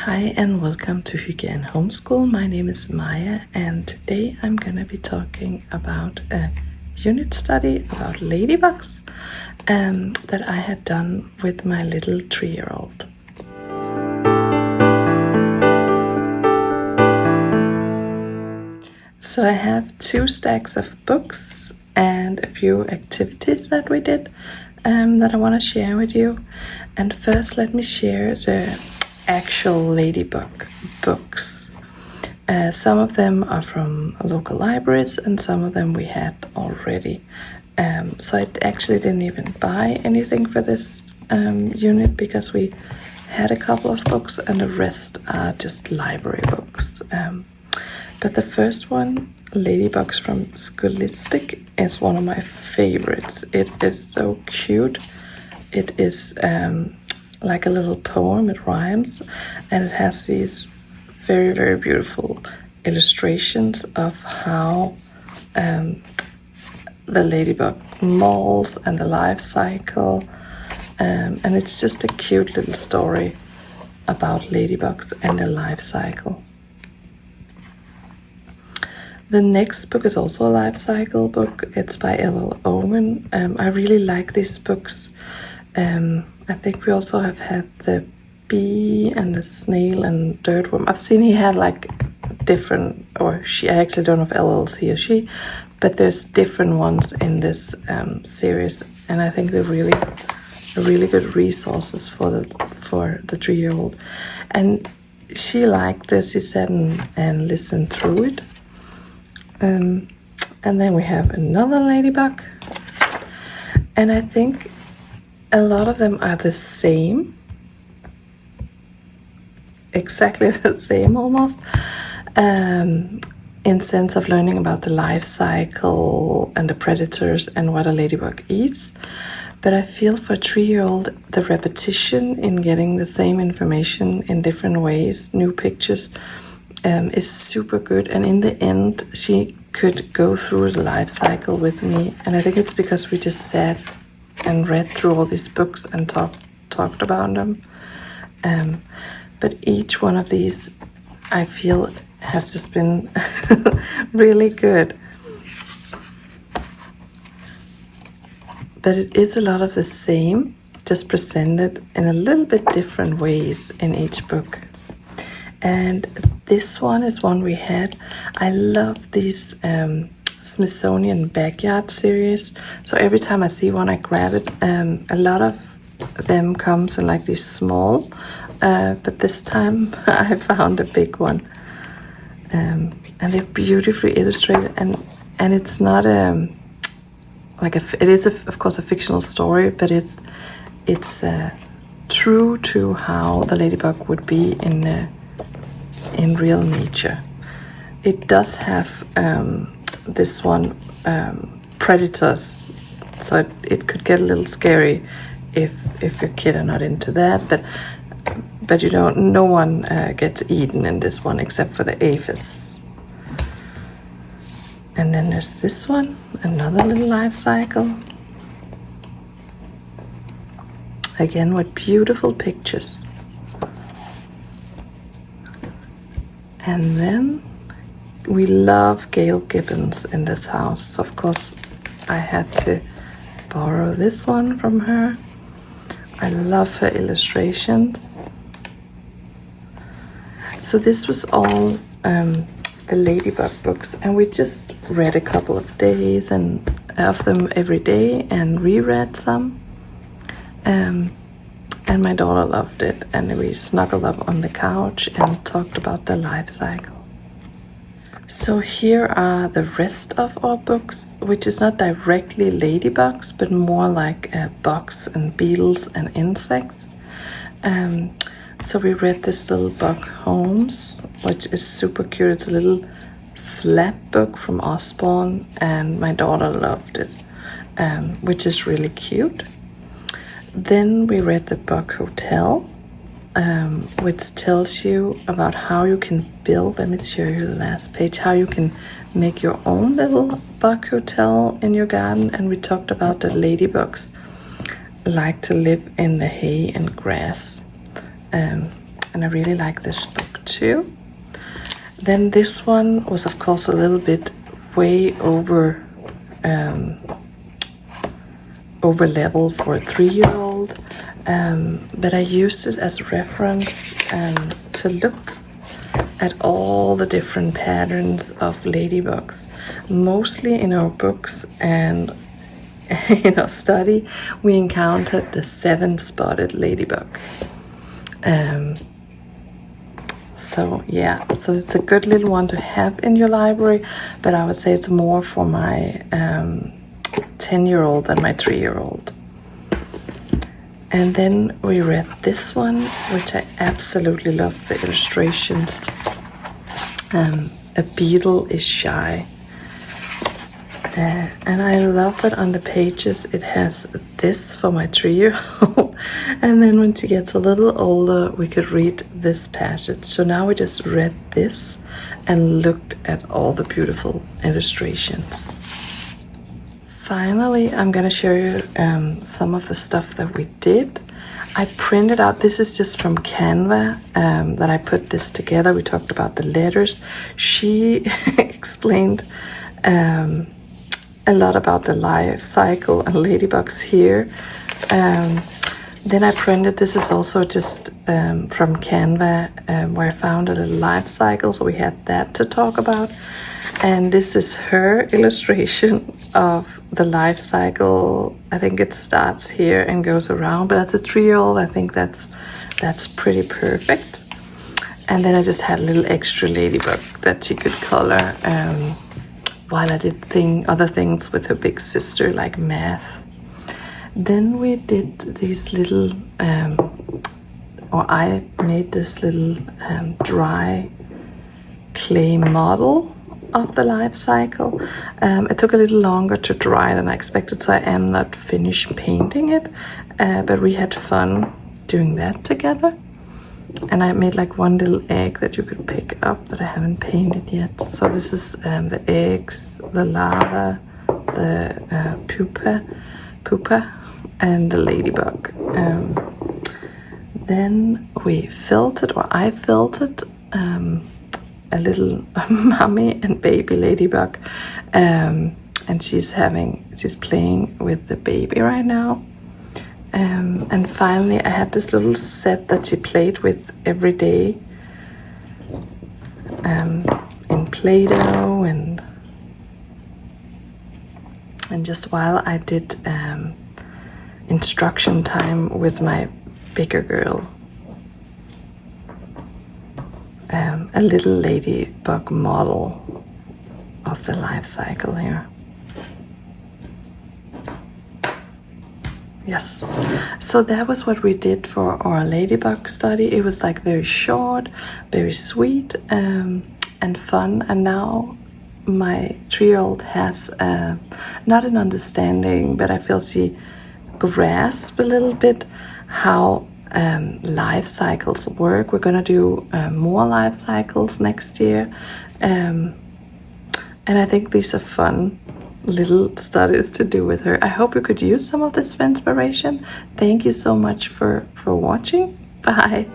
Hi and welcome to Hygge and Homeschool. My name is Maya and today I'm going to be talking about a unit study about ladybugs that I had done with my little 3-year-old. So I have 2 stacks of books and a few activities that we did that I want to share with you. And first let me share the actual ladybug books. Some of them are from local libraries and some of them we had already. So I actually didn't even buy anything for this unit because we had a couple of books and the rest are just library books. But the first one, Ladybugs from Scholastic, is one of my favorites. It is so cute. It is like a little poem, it rhymes, and it has these very, very beautiful illustrations of how the ladybug molts and the life cycle. And it's just a cute little story about ladybugs and their life cycle. The next book is also a life cycle book. It's by L.L. Owen. I really like these books. I think we also have had the bee and the snail and dirtworm. I've seen he had like different, or she, I actually don't know if LL's he or she, but there's different ones in this series. And I think they're really good resources for the 3-year-old. And she liked this, she sat and listened through it. And then we have another ladybug, and I think a lot of them are the same, exactly the same almost, in sense of learning about the life cycle and the predators and what a ladybug eats. But I feel for a 3-year-old, the repetition in getting the same information in different ways, new pictures, is super good. And in the end she could go through the life cycle with me, and I think it's because we just sat and read through all these books and talked about them. But each one of these I feel has just been really good. But it is a lot of the same, just presented in a little bit different ways in each book. And this one is one we had. I love these Smithsonian Backyard series. So every time I see one, I grab it. A lot of them comes in like these small, but this time I found a big one. And they're beautifully illustrated, and it's not it is of course a fictional story, but it's true to how the ladybug would be in real nature. It does have this one predators, so it could get a little scary if your kid are not into that, but you know, no one gets eaten in this one except for the aphids. And then there's this one, another little life cycle, again with beautiful pictures. And then we love Gail Gibbons in this house. So of course I had to borrow this one from her. I love her illustrations. So this was all the ladybug books, and we just read a couple of days and of them every day and reread some. And my daughter loved it, and we snuggled up on the couch and talked about the life cycle. So here are the rest of our books, which is not directly ladybugs, but more like bugs and beetles and insects. So we read this little bug, Holmes, which is super cute. It's a little flap book from Osborne, and my daughter loved it, which is really cute. Then we read the Bug Hotel, which tells you about how you can build, let me show you the last page, how you can make your own little bug hotel in your garden. And we talked about the ladybugs like to live in the hay and grass. and I really like this book too. Then this one was of course a little bit way over level for a 3-year-old, but I used it as reference to look at all the different patterns of ladybugs. Mostly in our books and in our study we encountered the 7-spotted ladybug. So yeah, so it's a good little one to have in your library, but I would say it's more for my 10-year-old than my 3-year-old. And then we read this one, which I absolutely love the illustrations. A beetle is shy. And I love that on the pages it has this for my 3-year-old. And then when she gets a little older, we could read this passage. So now we just read this and looked at all the beautiful illustrations. Finally, I'm going to show you some of the stuff that we did. I printed out, this is just from Canva, that I put this together. We talked about the letters. She explained a lot about the life cycle and ladybugs here. Then I printed, this is also just from Canva, where I found a little life cycle, so we had that to talk about. And this is her illustration of the life cycle. I think it starts here and goes around, but as a 3-year-old, I think that's pretty perfect. And then I just had a little extra ladybug that she could color while I did other things with her big sister, like math. Then we did these little, or I made this little dry clay model of the life cycle. It took a little longer to dry than I expected, so I am not finished painting it, but we had fun doing that together. And I made like one little egg that you could pick up that I haven't painted yet. So this is the eggs, the larva, the pupa, and the ladybug. Then we filtered, or I filtered, a little mommy and baby ladybug, and she's playing with the baby right now. And finally I had this little set that she played with every day, in Play-Doh, and just while I did instruction time with my bigger girl. A little ladybug model of the life cycle here. Yes, so that was what we did for our ladybug study. It was like very short, very sweet, and fun. And now my 3-year-old has not an understanding, but I feel she grasps a little bit how life cycles work. We're gonna do more life cycles next year, and I think these are fun little studies to do with her. I hope you could use some of this for inspiration. Thank you so much for watching. Bye.